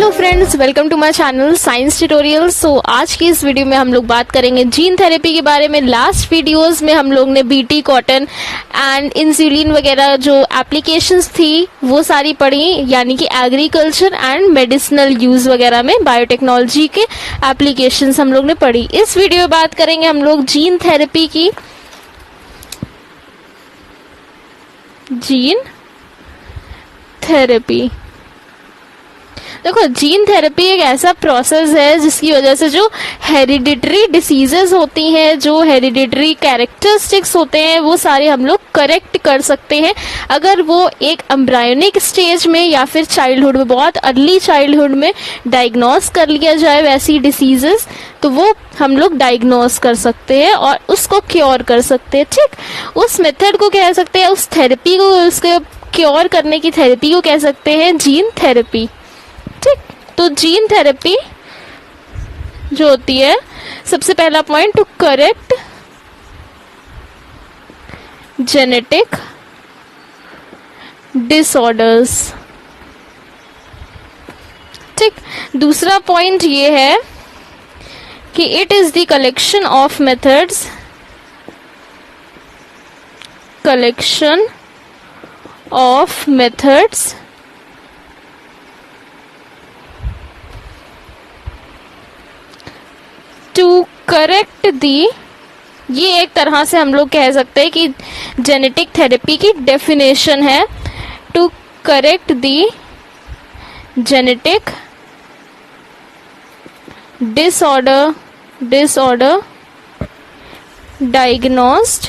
Hello friends, welcome to my channel science tutorial. So आज की इस वीडियो में हम लोग बात करेंगे जीन थेरेपी के बारे में। लास्ट वीडियोस में हम लोग ने बीटी कॉटन एंड इंसुलिन वगैरह जो एप्लीकेशंस थी वो सारी पढ़ी, यानी कि एग्रीकल्चर एंड मेडिसिनल यूज वगैरह में बायोटेक्नोलॉजी के एप्लीकेशंस हम लोग ने पढ़ी। इस वीडियो में बात करेंगे हम लोग जीन थेरेपी की। जीन थेरेपी, देखो जीन थेरेपी एक ऐसा प्रोसेस है जिसकी वजह से जो हेरिडिटरी डिसीजेस होती हैं, जो हेरिडिटरी कैरेक्टरिस्टिक्स होते हैं, वो सारे हम लोग करेक्ट कर सकते हैं अगर वो एक एम्ब्रायोनिक स्टेज में या फिर चाइल्डहुड में, बहुत अर्ली चाइल्डहुड में डायग्नोस कर लिया जाए वैसी डिसीजेस, तो वो हम लोग डायग्नोस कर सकते हैं और उसको क्योर कर सकते हैं। ठीक, उस मेथड को कह सकते हैं, उस थेरेपी को, उसके क्योर करने की थेरेपी को कह सकते हैं जीन थेरेपी। ठीक, तो जीन थेरेपी जो होती है, सबसे पहला point, to correct genetic disorders. ठीक, दूसरा पॉइंट ये है कि it is the collection of methods, collection of methods to correct the, ये एक तरह से हम लोग कह सकते हैं कि जेनेटिक थेरेपी की डेफिनेशन है, to correct the genetic disorder diagnosed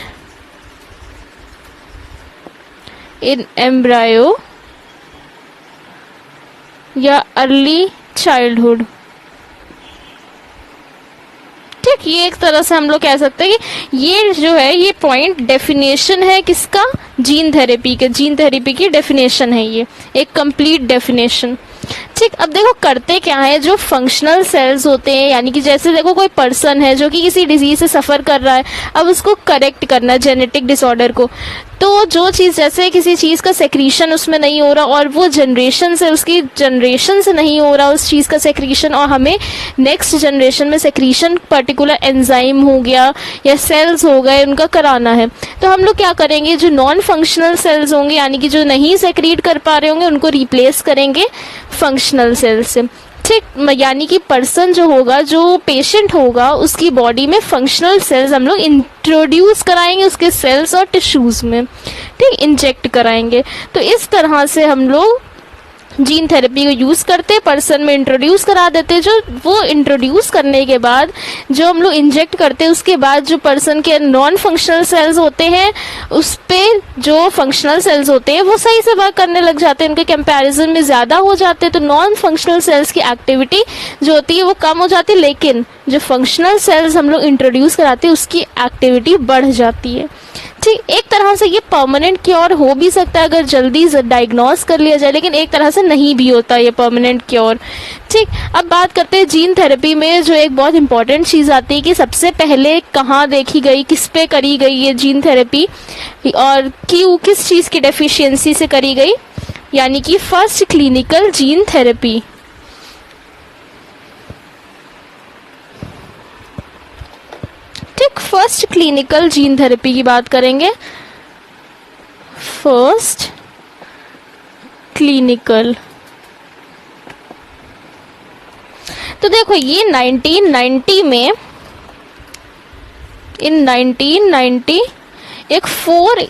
in embryo या अर्ली चाइल्डहुड। ठीक, ये एक तरह से हम लोग कह सकते हैं कि ये जो है, ये पॉइंट डेफिनेशन है किसका, जीन थेरेपी के। जीन थेरेपी की डेफिनेशन है ये, एक कंप्लीट डेफिनेशन। ठीक, अब देखो करते क्या है, जो फंक्शनल सेल्स होते हैं, यानी कि जैसे देखो कोई पर्सन है जो कि किसी डिजीज से सफर कर रहा है, अब उसको करेक्ट करना है जेनेटिक डिसऑर्डर को, तो जो चीज, जैसे किसी चीज का सेक्रीशन उसमें नहीं हो रहा और वो जनरेशन से, उसकी जनरेशन से नहीं हो रहा उस चीज का सेक्रीशन, और हमें नेक्स्ट जनरेशन में सेक्रीशन पर्टिकुलर एंजाइम हो गया या सेल्स हो गए उनका कराना है, तो हम लोग क्या करेंगे, जो नॉन फंक्शनल सेल्स होंगे, यानी कि जो नहीं सेक्रीट कर पा रहे होंगे, उनको रिप्लेस करेंगे फंक्शनल सेल से। ठीक, यानी कि पर्सन जो होगा, जो पेशेंट होगा, उसकी बॉडी में फंक्शनल सेल्स हम लोग इंट्रोड्यूस कराएंगे उसके सेल्स और टिश्यूज में। ठीक, इंजेक्ट कराएंगे। तो इस तरह से हम लोग जीन थेरेपी को यूज करते, पर्सन में इंट्रोड्यूस करा देते। जो वो इंट्रोड्यूस करने के बाद जो हम लोग इंजेक्ट करते हैं, उसके बाद जो पर्सन के नॉन फंक्शनल सेल्स होते हैं, उस पे जो फंक्शनल सेल्स होते हैं वो सही से वर्क करने लग जाते हैं, उनके कंपैरिजन में ज्यादा हो जाते हैं। तो नॉन फंक्शनल सेल्स की एक्टिविटी जो होती है वो कम हो जाती है, लेकिन जो फंक्शनल सेल्स हम लोग इंट्रोड्यूस कराते हैं उसकी एक्टिविटी बढ़ जाती है। ठीक, एक तरह से ये परमानेंट क्योर हो भी सकता है अगर जल्दी डायग्नोस कर लिया जाए, लेकिन एक तरह से नहीं भी होता ये परमानेंट क्योर। ठीक, अब बात करते हैं जीन थेरेपी में जो एक बहुत इंपॉर्टेंट चीज आती है कि सबसे पहले कहाँ देखी गई, किस पे करी गई ये जीन थेरेपी, और क्यों, किस चीज की डेफिशिएंसी से करी गई, यानी कि फर्स्ट क्लिनिकल जीन थेरेपी। ठीक, फर्स्ट क्लिनिकल जीन थेरेपी की बात करेंगे। फर्स्ट क्लिनिकल, तो देखो ये 1990 में, इन 1990 एक 4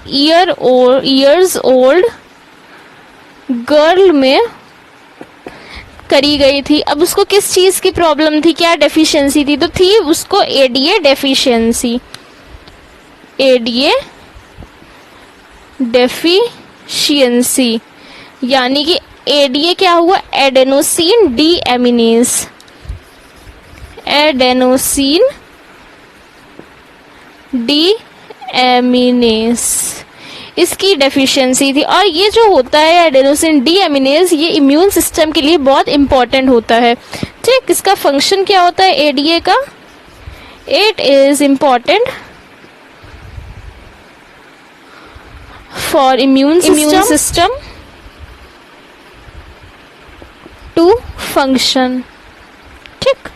years old गर्ल में करी गई थी। अब उसको किस चीज की प्रॉब्लम थी, क्या डेफिशिएंसी थी, तो थी उसको एडीए डेफिशिएंसी। एडीए डेफिशिएंसी, यानी कि एडीए क्या हुआ, एडेनोसिन डी एमिनेज, एडेनोसिन डी एमिनेज, इसकी डेफिशिएंसी थी। और ये जो होता है एडेनोसिन डी एमिनेज, ये इम्यून सिस्टम के लिए बहुत इंपॉर्टेंट होता है। ठीक, इसका फंक्शन क्या होता है एडीए का, it is important for immune system to function. ठीक,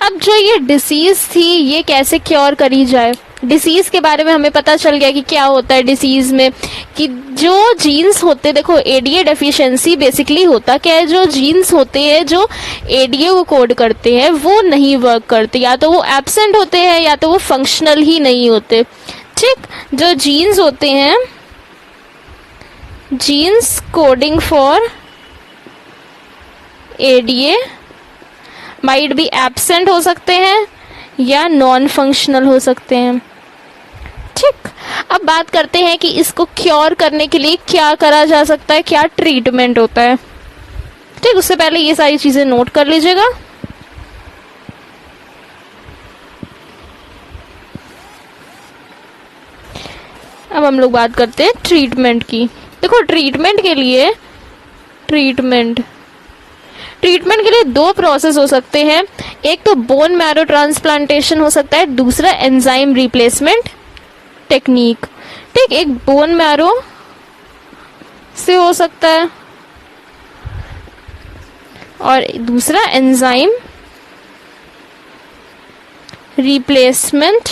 अब जो ये डिसीज थी ये कैसे क्योर करी जाए। डिसीज के बारे में हमें पता चल गया कि क्या होता है डिसीज में, कि जो जीन्स होते, देखो एडीए डेफिशिएंसी बेसिकली होता क्या है, जो जीन्स होते हैं जो एडीए को कोड करते हैं वो नहीं वर्क करते, या तो वो एब्सेंट होते हैं या तो वो फंक्शनल ही नहीं होते। ठीक, जो जीन्स होते हैं, genes coding for ADA might be absent हो सकते हैं या नॉन फंक्शनल हो सकते हैं। ठीक, अब बात करते हैं कि इसको क्योर करने के लिए क्या करा जा सकता है, क्या ट्रीटमेंट होता है। ठीक, उससे पहले ये सारी चीजें नोट कर लीजिएगा। अब हम लोग बात करते हैं ट्रीटमेंट की। देखो ट्रीटमेंट के लिए दो प्रोसेस हो सकते हैं, एक तो बोन मैरो ट्रांसप्लांटेशन हो सकता है, दूसरा एंजाइम रिप्लेसमेंट टेक्निक। ठीक, एक बोन मैरो से हो सकता है और दूसरा एंजाइम रिप्लेसमेंट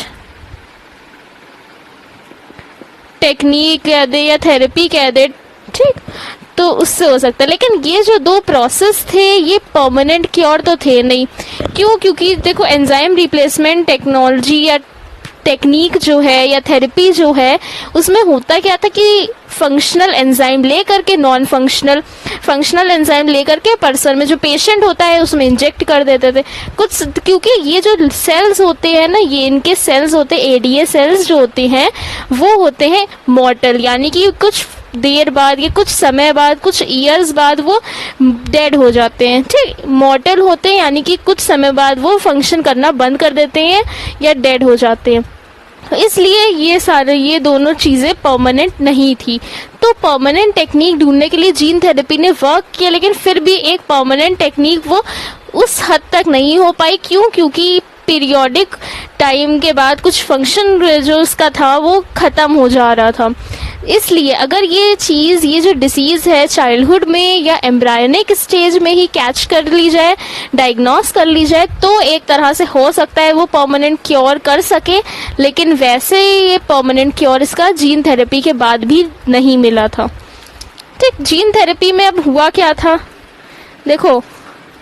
टेक्निक कह दे या थेरेपी कह दे। ठीक, तो उससे हो सकता है, लेकिन ये जो दो प्रोसेस थे ये परमानेंट क्योर तो थे नहीं। क्यों? क्योंकि देखो एंजाइम रिप्लेसमेंट टेक्नोलॉजी या टेक्निक जो है या थेरेपी जो है उसमें होता क्या था कि फंक्शनल एंजाइम लेकर के नॉन फंक्शनल एंजाइम लेकर के पर्सन में जो पेशेंट होता है उसमें इंजेक्ट कर देते थे कुछ, क्योंकि ये जो सेल्स होते हैं ना, ये इनके सेल्स होते हैं, एडीए सेल्स जो होते हैं वो होते हैं मॉर्टल, यानी कि कुछ देर बाद या कुछ समय बाद, कुछ ईयर्स बाद वो डेड हो जाते हैं। ठीक, मॉर्टल होते हैं यानी कि कुछ समय बाद वो फंक्शन करना बंद कर देते हैं या डेड हो जाते हैं। इसलिए ये दोनों चीज़ें परमानेंट नहीं थी। तो परमानेंट टेक्निक ढूंढने के लिए जीन थेरेपी ने वर्क किया, लेकिन फिर भी एक परमानेंट टेक्निक वो उस हद तक नहीं हो पाई। क्यों? क्योंकि पीरियोडिक टाइम के बाद कुछ फंक्शन जो उसका था वो ख़त्म हो जा रहा था। इसलिए अगर ये जो डिसीज़ है चाइल्डहुड में या एम्ब्रायोनिक स्टेज में ही कैच कर ली जाए, डायग्नोस कर ली जाए, तो एक तरह से हो सकता है वो परमानेंट क्योर कर सके, लेकिन वैसे ये परमानेंट क्योर इसका जीन थेरेपी के बाद भी नहीं मिला था। ठीक, जीन थेरेपी में अब हुआ क्या था, देखो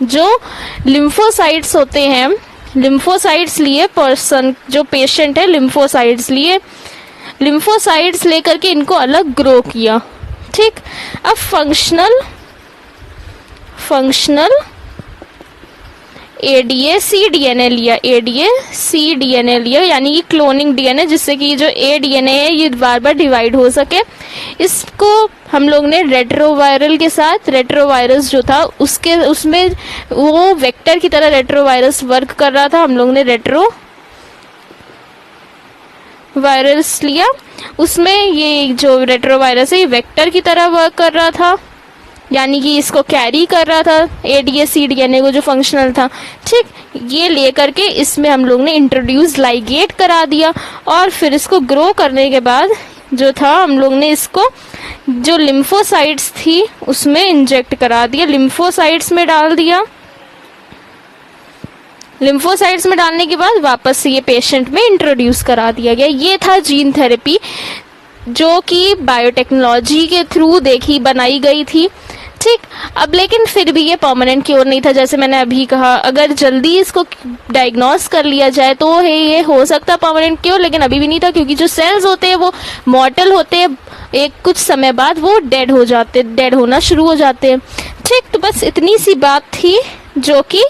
जो लिम्फोसाइट्स होते हैं, लिम्फोसाइट्स लिए पर्सन जो पेशेंट है, लिम्फोसाइट्स लेकर के इनको अलग ग्रो किया। ठीक, अब फंक्शनल एडीए सी डीएनए लिया, यानी कि क्लोनिंग डीएनए, जिससे कि जो ए डीएनए है ये बार बार डिवाइड हो सके। इसको हम लोग ने रेट्रोवायरल के साथ, रेट्रोवायरस जो था उसमें वो वेक्टर की तरह रेट्रोवायरस वर्क कर रहा था, हम लोग ने रेट्रोवायरस लिया, उसमें ये जो रेट्रोवायरस है ये वेक्टर की तरह वर्क कर रहा था, यानी कि इसको कैरी कर रहा था एडीए सी डीएनए को जो फंक्शनल था। ठीक, ये लेकर के इसमें हम लोग ने इंट्रोड्यूस लाइगेट करा दिया और फिर इसको ग्रो करने के बाद जो था हम लोग ने इसको जो लिम्फोसाइट्स थी उसमें इंजेक्ट करा दिया, लिम्फोसाइट्स में डाल दिया। लिम्फोसाइट्स में डालने के बाद वापस से ये पेशेंट में इंट्रोड्यूस करा दिया गया। ये था जीन थेरेपी जो कि बायोटेक्नोलॉजी के थ्रू बनाई गई थी। ठीक, अब लेकिन फिर भी ये परमानेंट क्योर नहीं था। जैसे मैंने अभी कहा, अगर जल्दी इसको डायग्नोस कर लिया जाए तो ये हो सकता परमानेंट क्योर, लेकिन अभी भी नहीं था, क्योंकि जो सेल्स होते हैं वो मॉर्टल होते हैं, एक कुछ समय बाद वो डेड होना शुरू हो जाते हैं। ठीक, तो बस इतनी सी बात थी जो कि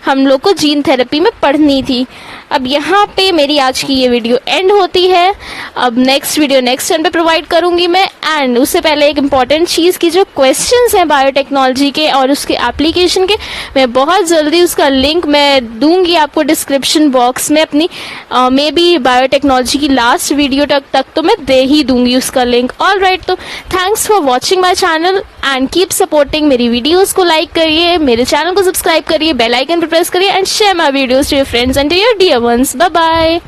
हम लोग को जीन थेरेपी में पढ़नी थी। अब यहाँ पे मेरी आज की ये वीडियो एंड होती है। अब नेक्स्ट वीडियो नेक्स्ट टाइम पे प्रोवाइड करूँगी मैं। एंड उससे पहले एक इम्पॉर्टेंट चीज़ की जो क्वेश्चंस हैं बायोटेक्नोलॉजी के और उसके एप्लीकेशन के, मैं बहुत जल्दी उसका लिंक मैं दूंगी आपको डिस्क्रिप्शन बॉक्स में, अपनी मे बी बायोटेक्नोलॉजी की लास्ट वीडियो तक तो मैं दे ही दूंगी उसका लिंक। ऑल राइट, तो thanks for watching my channel and keep supporting. मेरी वीडियोज़ को लाइक करिए, मेरे चैनल को सब्सक्राइब करिए, बेल आइकन पर प्रेस करिए and share my videos to your friends and to your dear ones. Bye bye.